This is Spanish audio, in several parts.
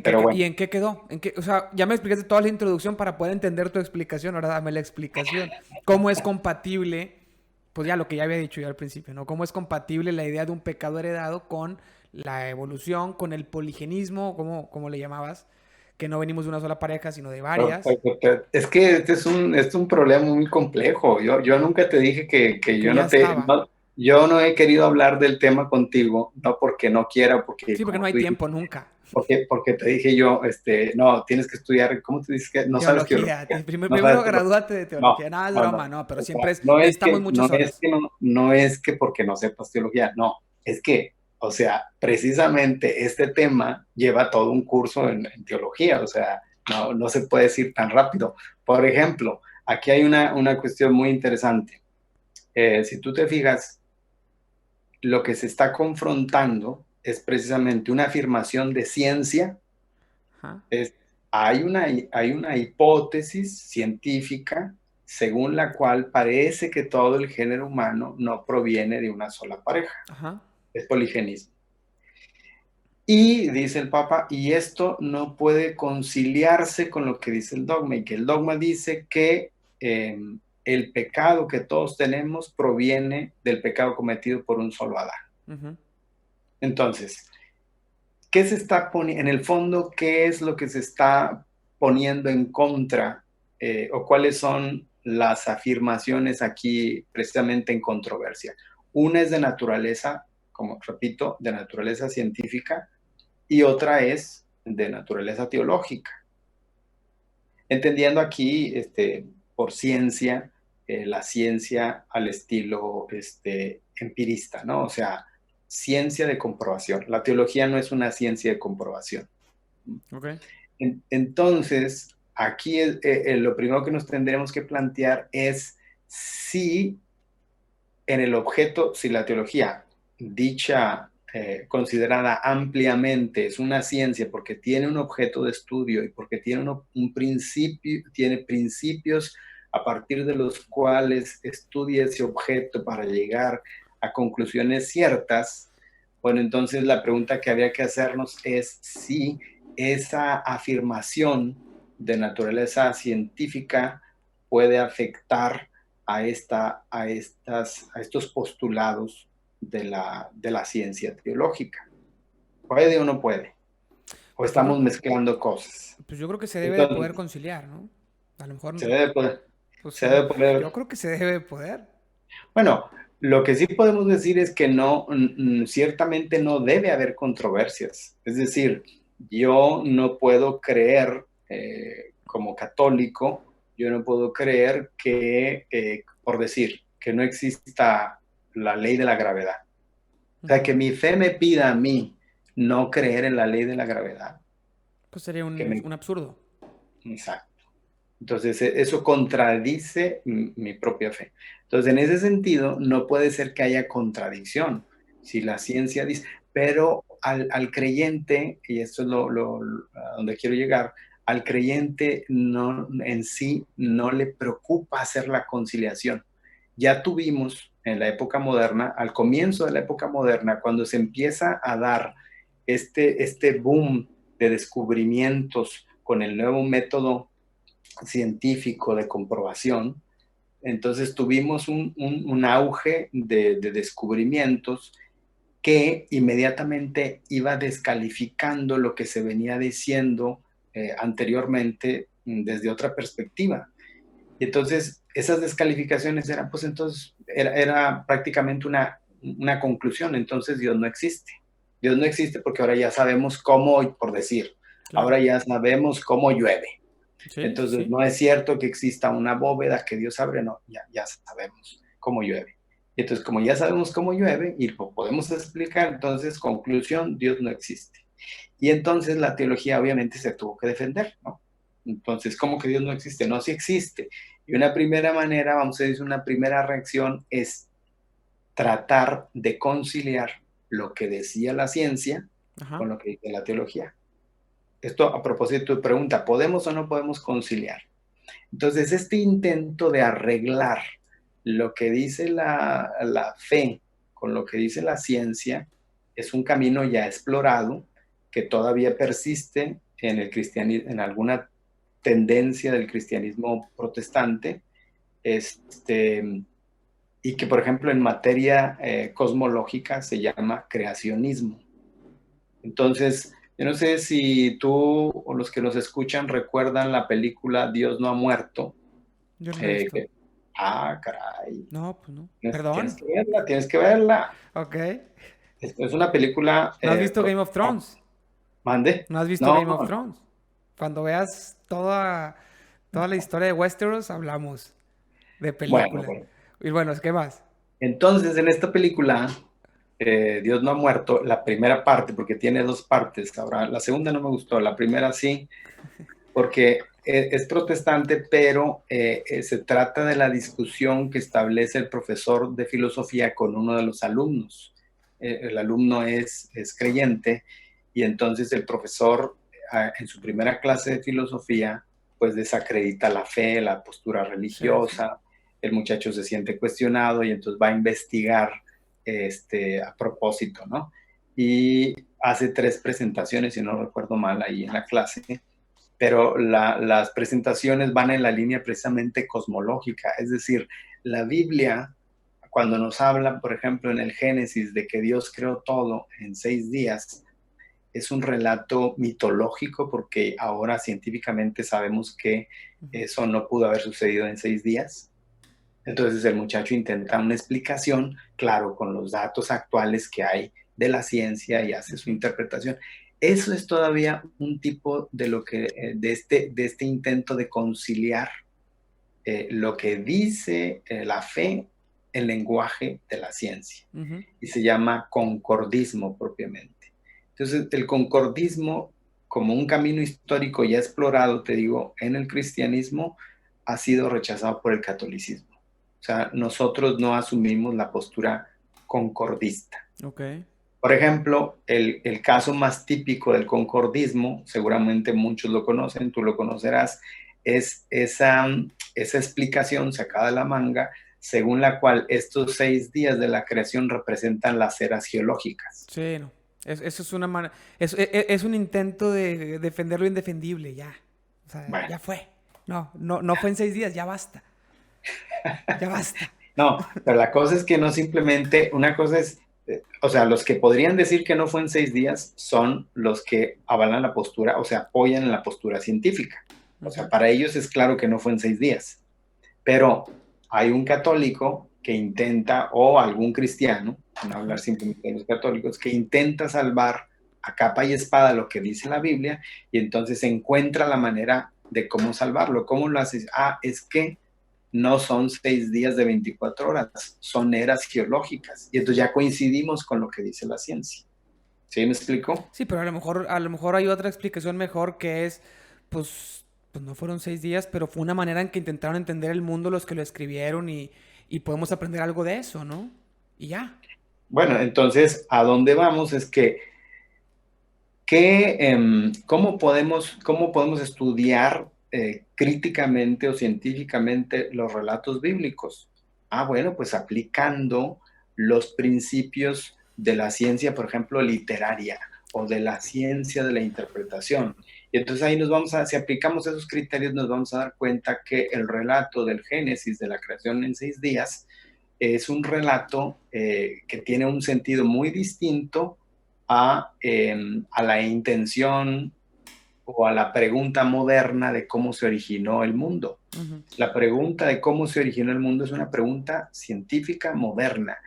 Pero bueno, ¿Y en qué quedó? O sea, ya me explicaste toda la introducción para poder entender tu explicación. Ahora dame la explicación. ¿Cómo es compatible, pues ya lo que ya había dicho yo al principio, ¿no? ¿Cómo es compatible la idea de un pecado heredado con la evolución, con el poligenismo, cómo le llamabas? Que no venimos de una sola pareja, sino de varias. es que este es un problema muy complejo. Yo nunca te dije que Que ya estaba. yo no he querido hablar del tema contigo, no porque no quiera, porque Sí, porque no como hay tú tiempo dijiste, nunca. porque te dije yo, no, tienes que estudiar, ¿cómo te dices que no sabes Teología. teología? No Primero sabes teología. gradúate de No, teología. Nada, es no, broma, no. no, pero O sea, siempre necesitamos muchas horas. no es que porque no sepas teología, no, es que, o sea, precisamente este tema lleva todo un curso en teología, o sea, no se puede decir tan rápido. Por ejemplo, aquí hay una cuestión muy interesante. Si tú te fijas, lo que se está confrontando es precisamente una afirmación de ciencia. Ajá. Es, hay una hipótesis científica según la cual parece que todo el género humano no proviene de una sola pareja, Ajá. es poligenismo. Y dice el Papa, y esto no puede conciliarse con lo que dice el dogma, y que el dogma dice que el pecado que todos tenemos proviene del pecado cometido por un solo Adán. Ujú. Entonces, ¿qué se está poniendo? En el fondo, ¿qué es lo que se está poniendo en contra o cuáles son las afirmaciones aquí precisamente en controversia? Una es de naturaleza, como repito, de naturaleza científica y otra es de naturaleza teológica. Entendiendo aquí por ciencia, la ciencia al estilo empirista, ¿no? O sea, ciencia de comprobación. La teología no es una ciencia de comprobación. Ok. Entonces, aquí lo primero que nos tendremos que plantear es si en el objeto, si la teología dicha, considerada ampliamente, es una ciencia porque tiene un objeto de estudio y porque tiene un principio, tiene principios a partir de los cuales estudia ese objeto para llegar a conclusiones ciertas, bueno, entonces la pregunta que había que hacernos es si esa afirmación de naturaleza científica puede afectar a estos postulados de la ciencia teológica. ¿Puede o no puede? ¿O Pues yo creo, estamos mezclando cosas? pues yo creo que se debe de poder Entonces, conciliar, ¿no? A lo mejor, se debe poder, pues se sí, debe poder. yo creo que se debe de poder. Bueno, lo que sí podemos decir es que no, ciertamente no debe haber controversias. Es decir, yo no puedo creer, como católico, yo no puedo creer que, por decir, que no exista la ley de la gravedad. O sea, Ujú. que mi fe me pida a mí no creer en la ley de la gravedad. Pues sería Que me, un absurdo. exacto. Entonces, eso contradice mi propia fe. Entonces, en ese sentido, no puede ser que haya contradicción. Si la ciencia dice, pero al creyente, y esto es a donde quiero llegar, al creyente no, en sí no le preocupa hacer la conciliación. Ya tuvimos en la época moderna, al comienzo de la época moderna, cuando se empieza a dar este boom de descubrimientos con el nuevo método científico de comprobación, entonces tuvimos un auge de descubrimientos que inmediatamente iba descalificando lo que se venía diciendo anteriormente desde otra perspectiva. Y entonces esas descalificaciones eran, pues entonces, era prácticamente una conclusión, entonces Dios no existe. Dios no existe porque ahora ya sabemos cómo, por decir, Claro. ahora ya sabemos cómo llueve. Sí, sí, Entonces, sí. no es cierto que exista una bóveda que Dios abre, no, ya sabemos cómo llueve. Y entonces, como ya sabemos cómo llueve y lo podemos explicar, entonces, conclusión, Dios no existe. Y entonces la teología obviamente se tuvo que defender, ¿no? Entonces, ¿cómo que Dios no existe? No, sí existe. Y una primera manera, vamos a decir, una primera reacción es tratar de conciliar lo que decía la ciencia Ajá. con lo que dice la teología. Esto a propósito de tu pregunta, ¿podemos o no podemos conciliar? Entonces, este intento de arreglar lo que dice la fe con lo que dice la ciencia es un camino ya explorado que todavía persiste en el cristianismo, en alguna tendencia del cristianismo protestante, y que, por ejemplo, en materia cosmológica se llama creacionismo. Entonces, yo no sé si tú o los que nos escuchan recuerdan la película Dios no ha muerto. Yo no lo he Eh, visto. caray. No, pues no. Tienes Perdón. que verla, tienes que verla. Ok. Es una película. ¿No has visto Game of Thrones? ¿Mande? ¿No has visto No, Game of Thrones? Cuando veas toda la historia de Westeros, hablamos de bueno, película. bueno. Y bueno, ¿qué más? Entonces, en esta película, Dios no ha muerto, la primera parte, porque tiene dos partes. Ahora, la segunda no me gustó, la primera sí, porque es protestante, pero se trata de la discusión que establece el profesor de filosofía con uno de los alumnos. El alumno es creyente y entonces el profesor en su primera clase de filosofía pues desacredita la fe, la postura Sí, sí. religiosa, el muchacho se siente cuestionado y entonces va a investigar a propósito, ¿no? Y hace 3 presentaciones, si no recuerdo mal, ahí en la clase, pero las presentaciones van en la línea precisamente cosmológica, es decir, la Biblia, cuando nos habla, por ejemplo, en el Génesis de que Dios creó todo en 6 días, es un relato mitológico porque ahora científicamente sabemos que Ujú. eso no pudo haber sucedido en 6 días. Entonces el muchacho intenta una explicación, claro, con los datos actuales que hay de la ciencia y hace su Ujú. interpretación. Eso es todavía un tipo de lo que de este intento de conciliar lo que dice la fe en lenguaje de la ciencia Ujú. y se llama concordismo propiamente. Entonces, el concordismo como un camino histórico ya explorado, te digo, en el cristianismo, ha sido rechazado por el catolicismo. O sea, nosotros no asumimos la postura concordista. Ok. Por ejemplo, el caso más típico del concordismo, seguramente muchos lo conocen, tú lo conocerás, es esa explicación sacada de la manga según la cual estos 6 días de la creación representan las eras geológicas. Sí, no. Eso es una es un intento de defender lo indefendible, ya. O sea, Bueno, ya fue. No fue en 6 días, ya basta. Ya basta. no, pero la cosa es que no simplemente, una cosa es, o sea, los que podrían decir que no fue en 6 días son los que avalan la postura, o sea, apoyan en la postura científica. O sea, Ujú. para ellos es claro que no fue en 6 días. Pero hay un católico que intenta, o algún cristiano, no Ajá. hablar simplemente de los católicos, que intenta salvar a capa y espada lo que dice la Biblia y entonces encuentra la manera de cómo salvarlo. ¿Cómo lo haces? Ah, es que no son 6 días de 24 horas, son eras geológicas. Y entonces ya coincidimos con lo que dice la ciencia. ¿Sí me explico? Sí, pero a lo mejor hay otra explicación mejor que es, pues no fueron 6 días, pero fue una manera en que intentaron entender el mundo los que lo escribieron y podemos aprender algo de eso, ¿no? Y ya. Bueno, entonces, ¿a dónde vamos? Es que cómo podemos estudiar críticamente o científicamente los relatos bíblicos? Ah, bueno, pues aplicando los principios de la ciencia, por ejemplo, literaria o de la ciencia de la interpretación. Y entonces ahí si aplicamos esos criterios, nos vamos a dar cuenta que el relato del Génesis, de la creación en 6 días, es un relato que tiene un sentido muy distinto a la intención o a la pregunta moderna de cómo se originó el mundo. Ujú. La pregunta de cómo se originó el mundo es una pregunta científica moderna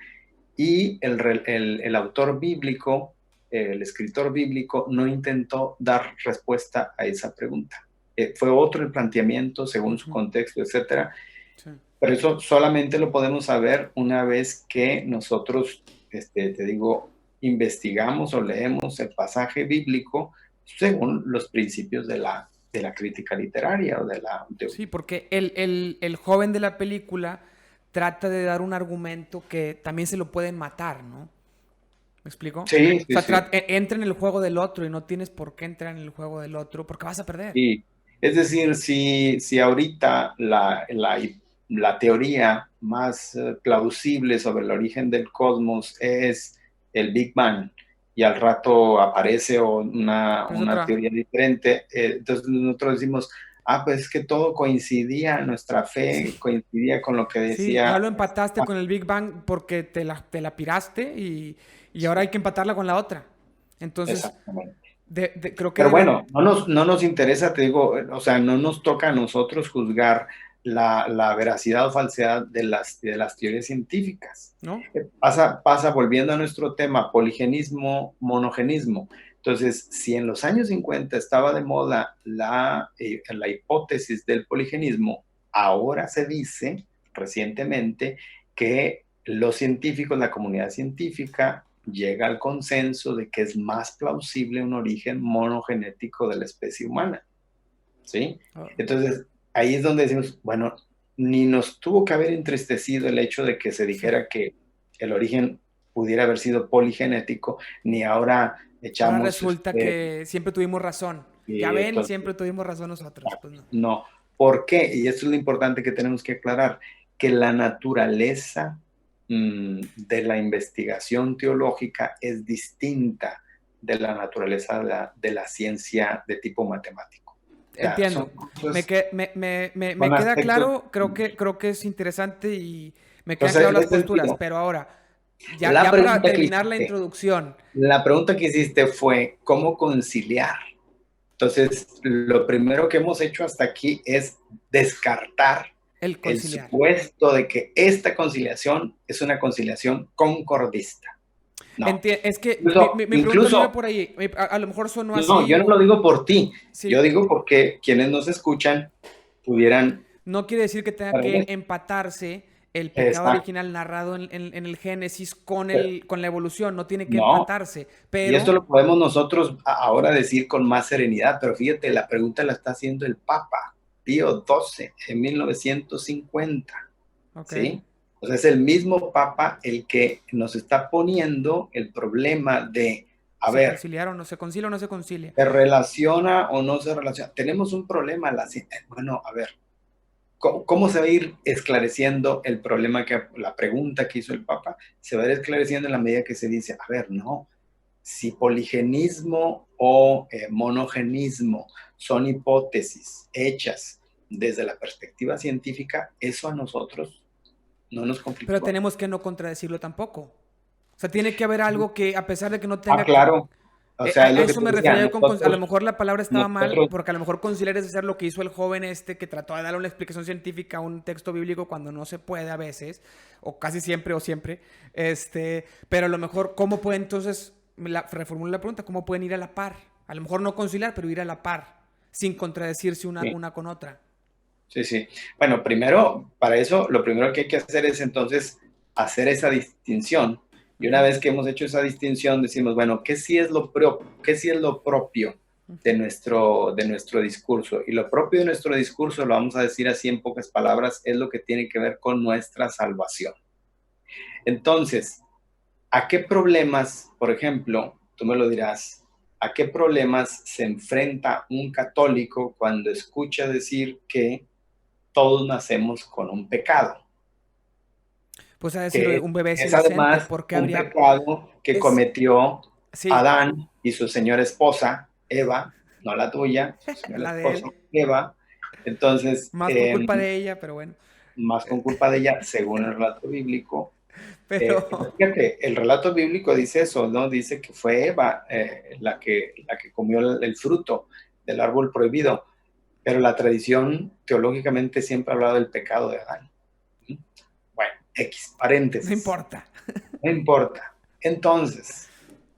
y el autor bíblico, el escritor bíblico, no intentó dar respuesta a esa pregunta. Fue otro el planteamiento según su Ujú. contexto, etcétera, Sí. pero eso solamente lo podemos saber una vez que nosotros, te digo, investigamos o leemos el pasaje bíblico según los principios de la crítica literaria o Sí, porque el joven de la película trata de dar un argumento que también se lo pueden matar, ¿no? ¿Me explico? Sí, O sí, sea, sí. entra en el juego del otro y no tienes por qué entrar en el juego del otro porque vas a perder. Y es decir, si ahorita la teoría más plausible sobre el origen del cosmos es el Big Bang, y al rato aparece Es una otra. teoría diferente. Entonces nosotros decimos, pues es que todo coincidía, nuestra fe Sí. coincidía con lo que Sí, ya decía. lo empataste con el Big Bang porque te la piraste y ahora hay que empatarla con la otra. Entonces, Exactamente. creo que Pero debe... bueno, no nos interesa, te digo, o sea, no nos toca a nosotros juzgar la veracidad o falsedad de las teorías científicas. ¿No? Pasa volviendo a nuestro tema, poligenismo, monogenismo. Entonces, si en los años 50 estaba de moda la hipótesis del poligenismo, ahora se dice recientemente que los científicos, la comunidad científica, llega al consenso de que es más plausible un origen monogenético de la especie humana, ¿sí? Ah, Entonces, ahí es donde decimos, bueno, ni nos tuvo que haber entristecido el hecho de que se sí. dijera que el origen pudiera haber sido poligenético, ni ahora Ahora echamos, resulta que siempre tuvimos razón. Ya ven, entonces, siempre tuvimos razón nosotros. Pues no. no. ¿Por qué? Y esto es lo importante que tenemos que aclarar, que la naturaleza de la investigación teológica es distinta de la naturaleza de la ciencia de tipo matemático. O sea, Entiendo. cosas, Me son queda aspectos. claro, creo que es interesante y me quedan Entonces, claras en las ese posturas, sentido, pero ahora, la ya para pregunta que terminar la hiciste, introducción, la pregunta que hiciste fue, ¿cómo conciliar? Entonces, lo primero que hemos hecho hasta aquí es descartar el el conciliar. supuesto de que esta conciliación es una conciliación concordista. No. Es que mi pregunta no iba Incluso, por ahí. A lo mejor sonó no, así. yo no lo digo por ti, yo Sí, digo porque quienes nos escuchan pudieran no quiere decir que tenga estar en que esto. empatarse el pecado Exacto. original narrado en el Génesis Pero, con la evolución. No tiene que no, empatarse. y esto Pero, lo podemos nosotros ahora decir con más serenidad, pero fíjate, la pregunta la está haciendo el Papa Pío XII en 1950. ok. ¿Sí? O sea, es el mismo Papa el que nos está poniendo el problema de, a ¿Se ver, conciliaron? ¿No se concilia o no se concilia? ¿se relaciona o no se relaciona? Tenemos un problema, bueno, a ver, ¿cómo se va a ir esclareciendo el problema la pregunta que hizo el Papa? Se va a ir esclareciendo en la medida que se dice, a ver, no, si poligenismo o monogenismo son hipótesis hechas desde la perspectiva científica, eso a nosotros no nos Pero conflictúa. tenemos que no contradecirlo tampoco. O sea, tiene que haber algo que, a pesar de que no Ah, tenga que... claro. O sea, es A lo que eso te me decía, refería yo con... A lo mejor la palabra estaba mal, nosotros, porque a lo mejor conciliar es hacer lo que hizo el joven este que trató de darle una explicación científica a un texto bíblico cuando no se puede a veces, o casi siempre o siempre. Pero a lo mejor, ¿cómo puede entonces... Reformulo la pregunta, ¿cómo pueden ir a la par? A lo mejor no conciliar, pero ir a la par, sin contradecirse sí, una con otra. sí, sí. Bueno, primero, para eso, lo primero que hay que hacer es entonces hacer esa distinción. Y una Ujú, vez que hemos hecho esa distinción, decimos, bueno, ¿qué sí es lo propio ujú. de nuestro discurso? Y lo propio de nuestro discurso, lo vamos a decir así en pocas palabras, es lo que tiene que ver con nuestra salvación. Entonces, ¿a qué problemas, por ejemplo, tú me lo dirás, a qué problemas se enfrenta un católico cuando escucha decir que todos nacemos con un pecado? Pues a decir, Que un bebé es es inocente, además porque un habría... pecado que Es... cometió Sí, Adán y su señora esposa, Eva, no la tuya, su señora la de esposa, él. Eva. Entonces, Más por culpa de ella, pero bueno. más con culpa de ella, según el relato bíblico. Pero, Fíjate, el relato bíblico dice eso, ¿no? Dice que fue Eva la que comió el fruto del árbol prohibido, pero la tradición teológicamente siempre ha hablado del pecado de Adán. Bueno, X, no paréntesis, importa. no importa. Entonces,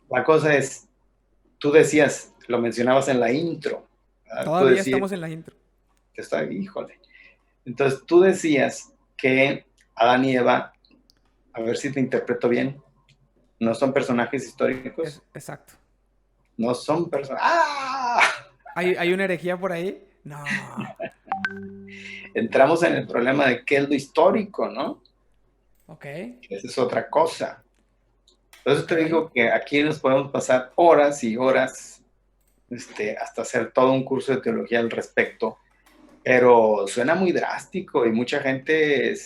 la cosa es, tú decías, lo mencionabas en la intro, ¿verdad? Tú Todavía decías, estamos en la intro. que está, híjole. Entonces, tú decías que Adán y Eva, a ver si te interpreto bien, no son personajes históricos. Exacto. No son personas. ¡Ah! Hay una herejía por ahí? No. Entramos en el problema de qué es lo histórico, ¿no? Ok. Esa es otra cosa. Por eso Ok. te digo que aquí nos podemos pasar horas y horas hasta hacer todo un curso de teología al respecto, pero suena muy drástico y mucha gente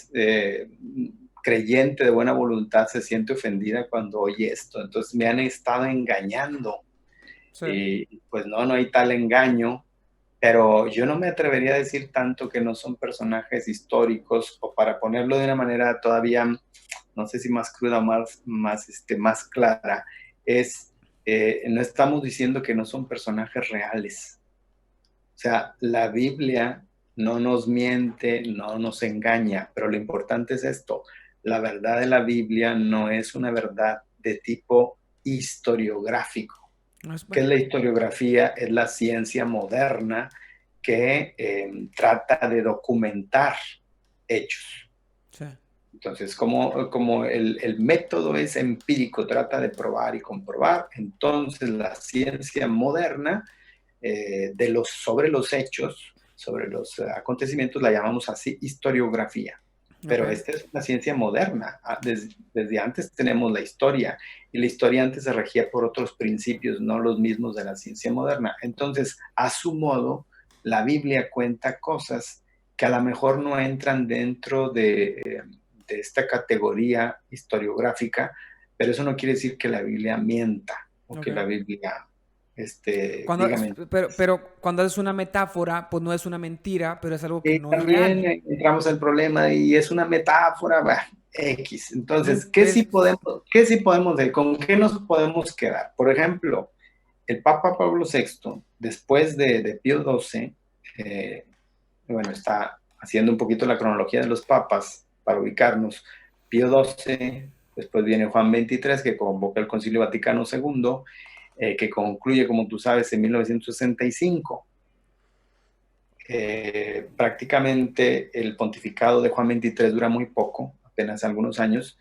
creyente de buena voluntad se siente ofendida cuando oye esto. Entonces me han estado engañando. Sí. Y pues no, no hay tal engaño, pero yo no me atrevería a decir tanto que no son personajes históricos, o para ponerlo de una manera todavía, no sé si más cruda o más clara, no estamos diciendo que no son personajes reales. O sea, la Biblia no nos miente, no nos engaña, pero lo importante es esto: la verdad de la Biblia no es una verdad de tipo historiográfico. No es ¿Qué es bueno. la historiografía? Es la ciencia moderna que trata de documentar hechos. Sí. Entonces, como el método es empírico, trata de probar y comprobar, entonces la ciencia moderna sobre los hechos, sobre los acontecimientos, la llamamos así historiografía. Ok. Pero esta es una ciencia moderna. Desde antes tenemos la historia, y la historia antes se regía por otros principios, no los mismos de la ciencia moderna. Entonces, a su modo, la Biblia cuenta cosas que a lo mejor no entran dentro de esta categoría historiográfica, pero eso no quiere decir que la Biblia mienta o que Ok. la Biblia, Cuando, dígame. pero cuando es una metáfora, pues no es una mentira, pero es algo que Y no es también real. entramos al problema y es una metáfora, bah, X. Entonces, Pues, qué sí podemos ver? ¿Con qué nos podemos quedar? Por ejemplo, el Papa Pablo VI, después de Pío XII, bueno, está haciendo un poquito la cronología de los papas para ubicarnos. Pío XII, después viene Juan XXIII, que convoca el Concilio Vaticano II, que concluye, como tú sabes, en 1965. Prácticamente el pontificado de Juan XXIII dura muy poco, apenas algunos años,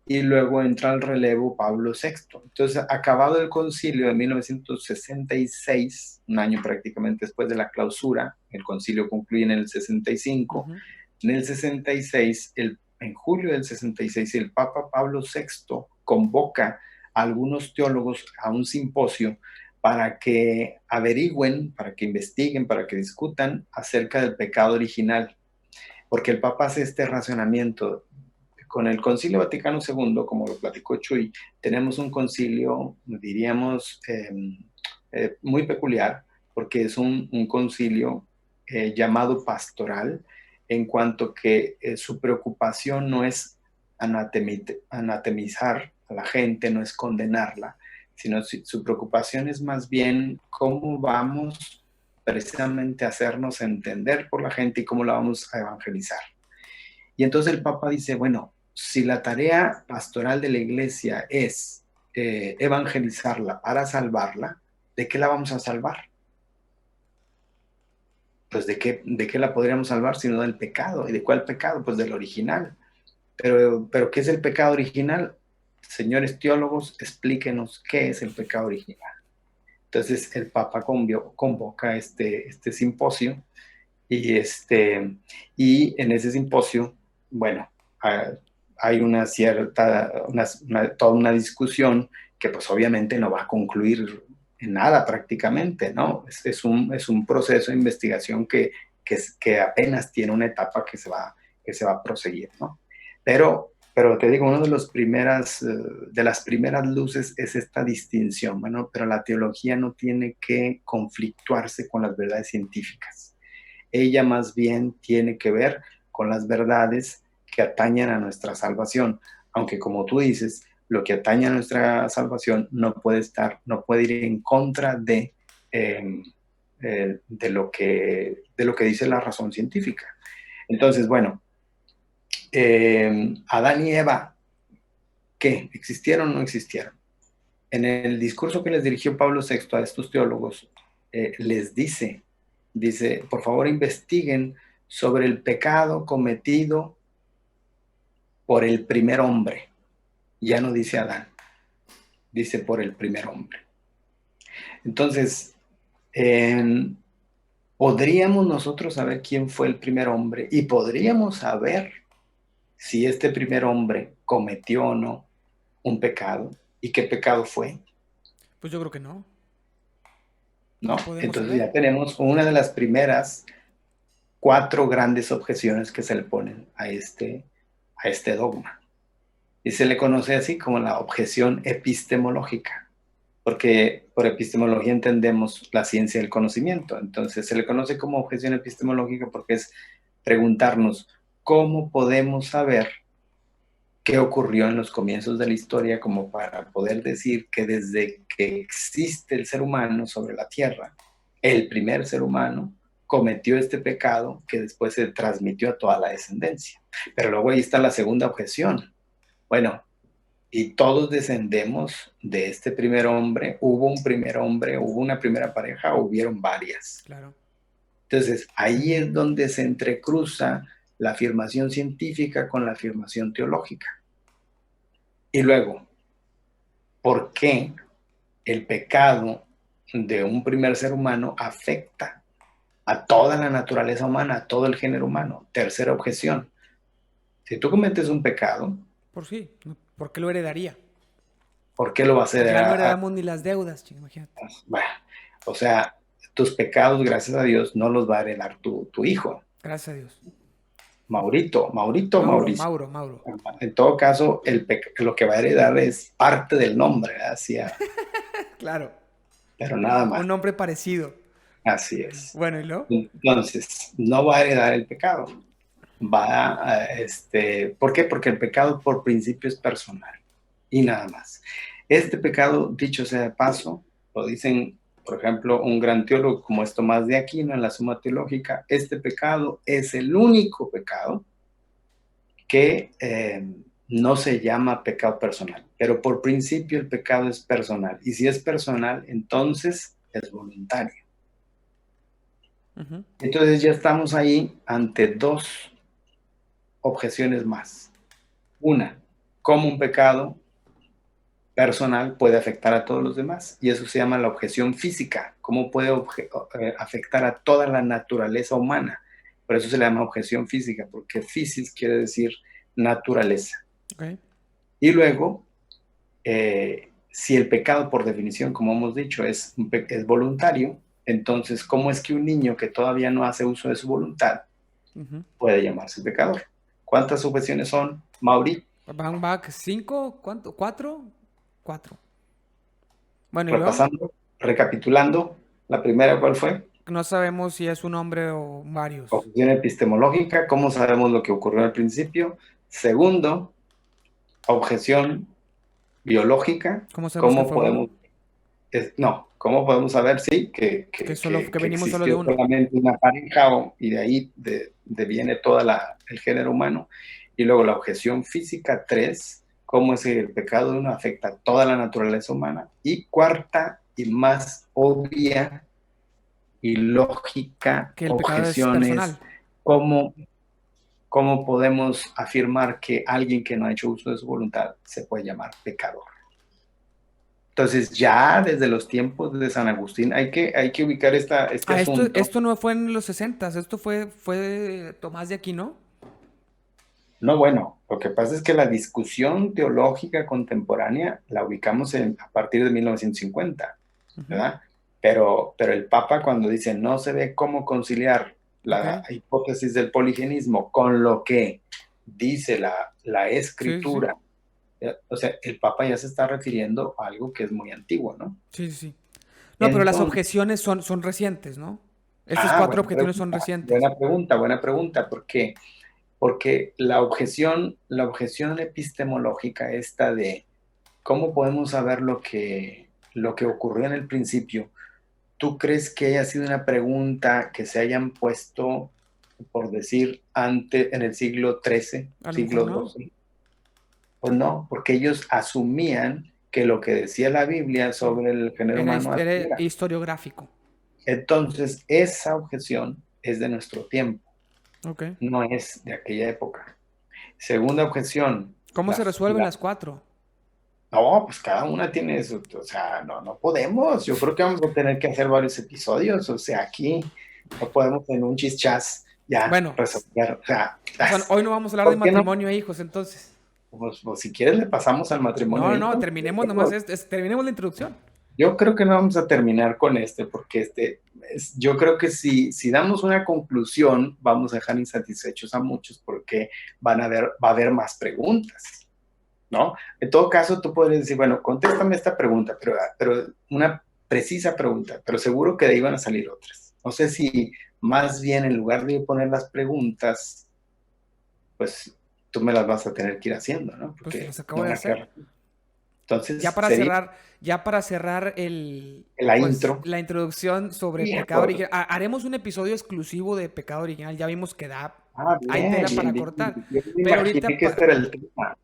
y luego entra al relevo Pablo VI. Entonces, acabado el concilio de 1966, un año prácticamente después de la clausura, el concilio concluye en el 65, ujú. en el 66, en julio del 66, el Papa Pablo VI convoca a algunos teólogos a un simposio para que averigüen, para que investiguen, para que discutan acerca del pecado original, porque el Papa hace este racionamiento. Con el Concilio Vaticano II, como lo platicó Chuy, tenemos un concilio, diríamos, muy peculiar, porque es un concilio llamado pastoral, en cuanto que su preocupación no es anatemizar a la gente, no es condenarla, sino su preocupación es más bien cómo vamos precisamente a hacernos entender por la gente y cómo la vamos a evangelizar. Y entonces el Papa dice, bueno, si la tarea pastoral de la iglesia es evangelizarla para salvarla, ¿de qué la vamos a salvar? Pues ¿de qué la podríamos salvar sino del pecado? ¿Y de cuál pecado? Pues del original. Pero ¿qué es el pecado original? Señores teólogos, explíquenos qué es el pecado original. Entonces el Papa convoca este simposio, y en ese simposio, bueno, hay toda una discusión que pues obviamente no va a concluir en nada prácticamente, ¿no? Es un proceso de investigación que apenas tiene una etapa que se va a proseguir, ¿no? Pero te digo, una de las primeras luces es esta distinción, bueno, pero la teología no tiene que conflictuarse con las verdades científicas. Ella más bien tiene que ver con las verdades que atañen a nuestra salvación, aunque como tú dices, lo que atañe a nuestra salvación no puede ir en contra eh, de lo que dice la razón científica. Entonces, bueno, Adán y Eva, ¿qué? ¿Existieron o no existieron? En el discurso que les dirigió Pablo VI a estos teólogos, les dice, por favor investiguen sobre el pecado cometido por el primer hombre. Ya no dice Adán, dice por el primer hombre. Entonces, podríamos nosotros saber quién fue el primer hombre, y podríamos saber si este primer hombre cometió o no un pecado y qué pecado fue, Pues yo creo que no. ¿no? No podemos Entonces saber. ya tenemos una de las primeras 4 grandes objeciones que se le ponen a este dogma. Y se le conoce así como la objeción epistemológica, porque por epistemología entendemos la ciencia del conocimiento. Entonces se le conoce como objeción epistemológica porque es preguntarnos cómo podemos saber qué ocurrió en los comienzos de la historia como para poder decir que desde que existe el ser humano sobre la tierra, el primer ser humano cometió este pecado que después se transmitió a toda la descendencia. Pero luego ahí está la segunda objeción. Bueno, y todos descendemos de este primer hombre, hubo un primer hombre, hubo una primera pareja, hubieron varias. Claro. Entonces, ahí es donde se entrecruza la afirmación científica con la afirmación teológica. Y luego, ¿por qué el pecado de un primer ser humano afecta a toda la naturaleza humana, a todo el género humano? Tercera objeción. Si tú cometes un pecado, Por sí, ¿por qué lo heredaría? ¿por qué lo vas a Ya no heredar? heredamos ni las deudas, imagínate. Bueno, o sea, tus pecados, gracias a Dios, no los va a heredar tu hijo. Gracias a Dios. Maurito, Mauricio. Mauro. En todo caso, lo que va a heredar es parte del nombre, hacia, Claro. pero nada más. Un nombre parecido. Así es. Bueno, ¿y luego? Entonces, no va a heredar el pecado. ¿Por qué? Porque el pecado por principio es personal y nada más. Este pecado, dicho sea de paso, lo dicen, por ejemplo, un gran teólogo como es Tomás de Aquino en la Suma Teológica, este pecado es el único pecado que no se llama pecado personal, pero por principio el pecado es personal, y si es personal, entonces es voluntario. Uh-huh. Entonces ya estamos ahí ante dos objeciones más. Una, cómo un pecado personal puede afectar a todos los demás, y eso se llama la objeción física, cómo puede afectar a toda la naturaleza humana. Por eso se le llama objeción física, porque physis quiere decir naturaleza. Okay. Y luego, si el pecado por definición, como hemos dicho, es voluntario, entonces, ¿cómo es que un niño que todavía no hace uso de su voluntad puede llamarse pecador? ¿Cuántas objeciones son, Mauri? Van back 5, ¿cuánto? ¿4? 4. Bueno, ¿y luego? Repasando, recapitulando, la primera, ¿cuál fue? No sabemos si es un hombre o varios. Objeción epistemológica, ¿cómo sabemos lo que ocurrió al principio? Segundo, objeción biológica, ¿Cómo sabemos que fue podemos, uno? ¿cómo podemos saber, sí, que venimos solo de existió uno. solamente una pareja y de ahí viene todo el género humano? Y luego la objeción física, 3, cómo es que el pecado de uno afecta a toda la naturaleza humana. Y cuarta y más obvia y lógica Que el pecado es objeción personal. es cómo podemos afirmar que alguien que no ha hecho uso de su voluntad se puede llamar pecador. Entonces, ya desde los tiempos de San Agustín hay que ubicar este asunto. Esto no fue en los 60, esto fue Tomás de Aquino. No, bueno, lo que pasa es que la discusión teológica contemporánea la ubicamos a partir de 1950, ¿verdad? Pero el Papa cuando dice no se ve cómo conciliar la hipótesis del poligenismo con lo que dice la escritura, sí. O sea, el Papa ya se está refiriendo a algo que es muy antiguo, ¿no? Sí, sí. No, pero las objeciones son recientes, ¿no? Estas 4 objeciones son recientes. Buena pregunta, ¿por qué? Porque la objeción epistemológica esta de cómo podemos saber lo que ocurrió en el principio, ¿tú crees que haya sido una pregunta que se hayan puesto, por decir, en el siglo XIII, siglo XII? Pues no, porque ellos asumían que lo que decía la Biblia sobre el género humano era historiográfico. Entonces, esa objeción es de nuestro tiempo. Okay. No es de aquella época. Segunda objeción. ¿Cómo se resuelven las 4? No, pues cada una tiene eso. O sea, no podemos. Yo creo que vamos a tener que hacer varios episodios. O sea, aquí no podemos en un chischás ya resolver. O sea, hoy no vamos a hablar de matrimonio e hijos, entonces. Pues si quieres le pasamos al matrimonio. No, terminemos nomás terminemos la introducción. Yo creo que no vamos a terminar con porque yo creo que si damos una conclusión, vamos a dejar insatisfechos a muchos porque va a haber más preguntas, ¿no? En todo caso, tú podrías decir, bueno, contéstame esta pregunta, pero una precisa pregunta, pero seguro que de ahí van a salir otras. No sé si más bien en lugar de poner las preguntas, pues tú me las vas a tener que ir haciendo, ¿no? Pues Porque los acabo no de van a hacer. quedar. Entonces, sería Ya para cerrar la pues intro. la introducción sobre Y pecado original. Haremos un episodio exclusivo de pecado original. Ya vimos que hay bien, tela bien, para bien. cortar. Yo me Pero imaginé ahorita que este era el tema.